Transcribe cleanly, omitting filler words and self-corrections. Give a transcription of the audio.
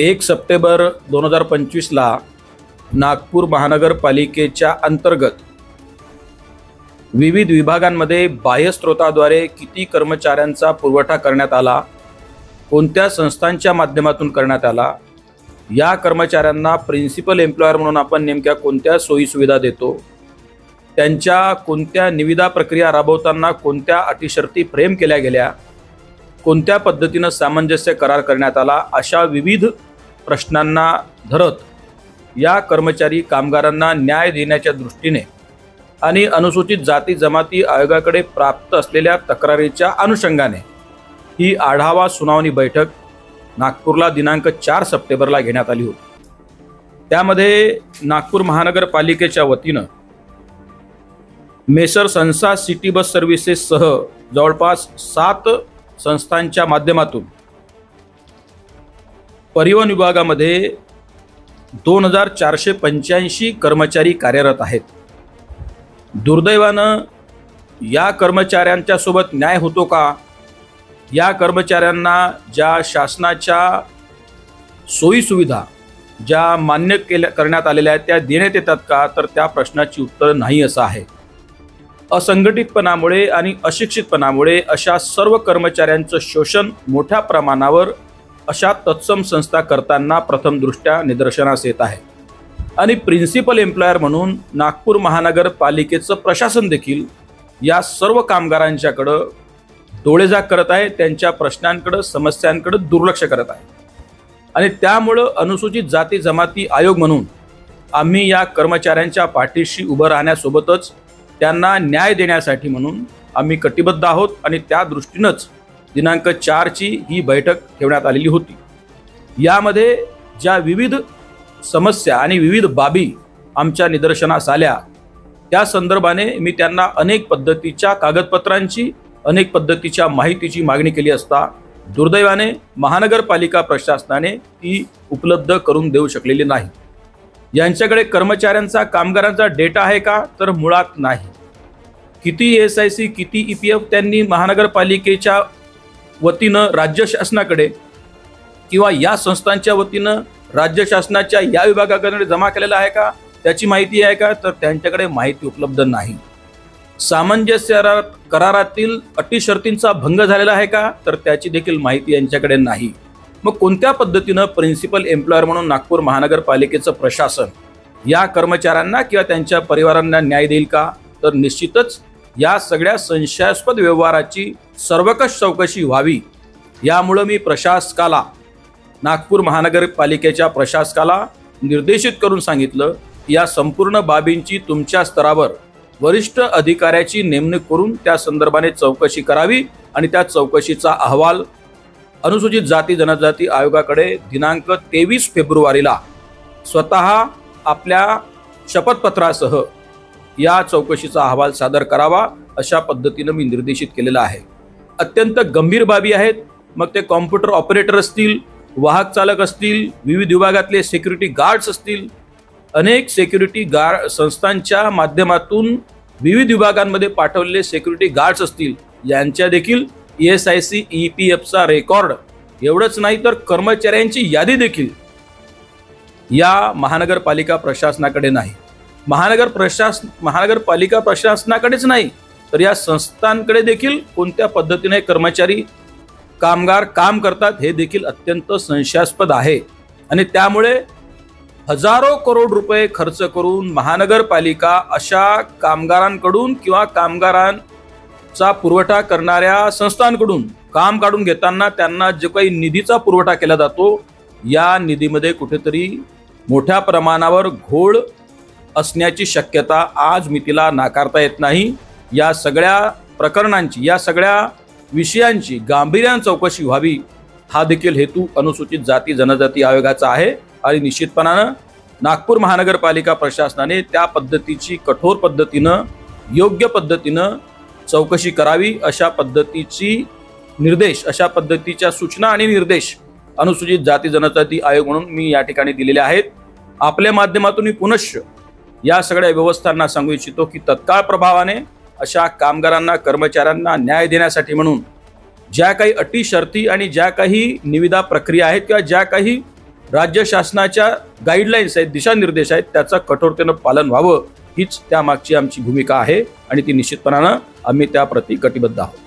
1 September 2025ला Nagpur महानगरपालिकेच्या अंतर्गत विविध विभागांमध्ये बाह्य स्रोताद्वारे किती कर्मचाऱ्यांचा पुरवठा करण्यात आला, कोणत्या संस्थांच्या माध्यमातून करण्यात आला, या कर्मचाऱ्यांना प्रिन्सिपल एम्प्लॉयर म्हणून आपण नेमक्या कोणत्या सोयी सुविधा देतो, त्यांच्या कोणत्या निविदा प्रक्रिया राबवताना कोणत्या अटी शर्ती फ्रेम केल्या गेल्या, कोणत्या पद्धतीने सामंजस्य करार करण्यात आला, अशा विविध प्रश्नांना धरत या कर्मचारी कामगारांना न्याय देण्याच्या दृष्टीने आणि अनुसूचित जाती जमाती आयोगाकडे प्राप्त असलेल्या तक्रारीच्या अनुषंगाने ही आढावा सुनावणी बैठक नागपूरला दिनांक 4 सप्टेंबरला घेण्यात आली होती। त्यामध्ये नागपूर महानगरपालिकेच्या वतीनं मेसर संसा सिटी बस सर्व्हिसेससह जवळपास 7 संस्थांच्या माध्यमातून परिवहन विभागामध्ये 2485 कर्मचारी कार्यरत आहेत। दुर्दैवानं या कर्मचाऱ्यांच्या सोबत न्याय होतो का? या कर्मचाऱ्यांना ज्या शासनाच्या सोयी सुविधा ज्या मान्य करण्यात आलेल्या आहेत त्या देण्यात येतात का? तर त्या प्रश्नाची उत्तर नाही असं आहे। असंघटितपणामुळे आणि अशिक्षितपणामुळे अशा सर्व कर्मचाऱ्यांचं शोषण मोठ्या प्रमाणावर अशा तत्सम संस्था करताना प्रथमदृष्ट्या निदर्शनास येत आहे आणि प्रिन्सिपल एम्प्लॉयर म्हणून नागपूर महानगरपालिकेचं प्रशासन देखील या सर्व कामगारांच्याकडे डोळेझाक करत आहे, त्यांच्या प्रश्नांकडे समस्यांकडे दुर्लक्ष करत आहे आणि त्यामुळे अनुसूचित जाती जमाती आयोग म्हणून आम्ही या कर्मचाऱ्यांच्या पाठीशी उभं राहण्यासोबतच त्यांना न्याय देण्यासाठी म्हणून आम्ही कटिबद्ध आहोत आणि त्या दृष्टीनंच दिनांक 4 ची ही बैठक ठेवण्यात आलेली होती। यामध्ये ज्या विविध समस्या आणि विविध बाबी आमच्या निदर्शनास आल्या त्या संदर्भाने मी त्यांना अनेक पद्धतीच्या कागदपत्रांची अनेक पद्धतीच्या माहितीची मागणी केली असता दुर्दैवाने महानगरपालिका प्रशासनाने ती उपलब्ध करून देऊ शकलेली नाही। यांच्याकडे कर्मचाऱ्यांचा कामगारांचा डेटा आहे का? तर मुळात नाही। किती SIC किती EPF त्यांनी महानगरपालिकेच्या वतीनं राज्य शासनाकडे किंवा या संस्थांच्या वतीनं राज्य शासनाच्या या विभागाकडे जमा केलेला आहे का? त्याची माहिती आहे का? तर त्यांच्याकडे माहिती उपलब्ध नाही। सामंजस्य करारातील अटी शर्तींचा भंग झालेला आहे का? तर त्याची देखील माहिती यांच्याकडे नाही। मग कोणत्या पद्धतीनं प्रिन्सिपल एम्प्लॉयर म्हणून नागपूर महानगरपालिकेचं प्रशासन या कर्मचाऱ्यांना किंवा त्यांच्या परिवारांना न्याय देईल का? तर निश्चितच या सगळ्या संशयास्पद व्यवहाराची सर्वकष चौकशी व्हावी। यामुळे मी प्रशासकाला नागपूर महानगरपालिकेच्या प्रशासकाला निर्देशित करून सांगितलं या संपूर्ण बाबींची तुमच्या स्तरावर वरिष्ठ अधिकाऱ्याची नेमणूक करून त्या संदर्भाने चौकशी करावी आणि त्या चौकशीचा अहवाल अनुसूचित जाती जनजाती आयोगाकडे दिनांक 23 फेब्रुवारीला स्वतः आपल्या शपथपत्रासह या चौकशीचा अहवाल सादर करावा अशा पद्धतीने मी निर्देशित केलेला आहे। अत्यंत गंभीर बाबी आहेत, मग ते कॉम्प्युटर ऑपरेटर असतील, वाहक चालक असतील, विविध विभागातले सिक्युरिटी गार्ड्स असतील, अनेक सिक्युरिटी गार्ड संस्थांच्या माध्यमातून विविध विभागांमध्ये पाठवलेले सिक्युरिटी गार्ड्स असतील, यांच्या देखील SIC EPFचा रेकॉर्ड एवढंच नाही तर कर्मचाऱ्यांची यादी देखील या महानगरपालिका प्रशासनाकडे नाही। महानगरपालिका प्रशासनाकडेच नाही तर या संस्थांकडे देखील कोणत्या पद्धतीने कर्मचारी कामगार काम करतात हे देखील अत्यंत संशयास्पद आहे आणि त्यामुळे हजारो करोड रुपये खर्च करून महानगरपालिका अशा कामगारांकडून किंवा कामगारांचा पुरवठा करणाऱ्या संस्थांकडून काम काढून घेताना त्यांना जो काही निधीचा पुरवठा केला जातो या निधीमध्ये कुठेतरी मोठ्या प्रमाणावर घोळ असण्याची शक्यता आज मितीला नाकारता येत नाही। या सगळ्या प्रकरणांची या सगळ्या विषयांची गांभीर्याने चौकशी व्हावी हा देखील हेतू अनुसूचित जाती जनजाती आयोगाचा आहे आणि निश्चितपणाने नागपूर महानगरपालिका प्रशासनाने त्या पद्धतीची कठोर पद्धतीनं योग्य पद्धतीनं चौकशी करावी अशा पद्धतीची निर्देश अशा पद्धतीच्या सूचना आणि निर्देश अनुसूचित जाती जनजाती आयोग म्हणून मी या ठिकाणी दिलेले आहेत। आपल्या माध्यमातून मी पुनश्च या सगळ्या व्यवस्थांना सांगू इच्छितो की तत्काळ प्रभावाने अशा कामगारांना कर्मचाऱ्यांना न्याय देण्यासाठी म्हणून ज्या काही अटी शर्ती आणि ज्या काही निविदा प्रक्रिया आहेत किंवा ज्या काही राज्य शासनाच्या गाईडलाईन्स आहेत, दिशानिर्देश आहेत, त्याचं कठोरतेनं पालन व्हावं हीच त्यामागची आमची भूमिका आहे आणि ती निश्चितपणानं आम्ही त्याप्रती कटिबद्ध आहोत.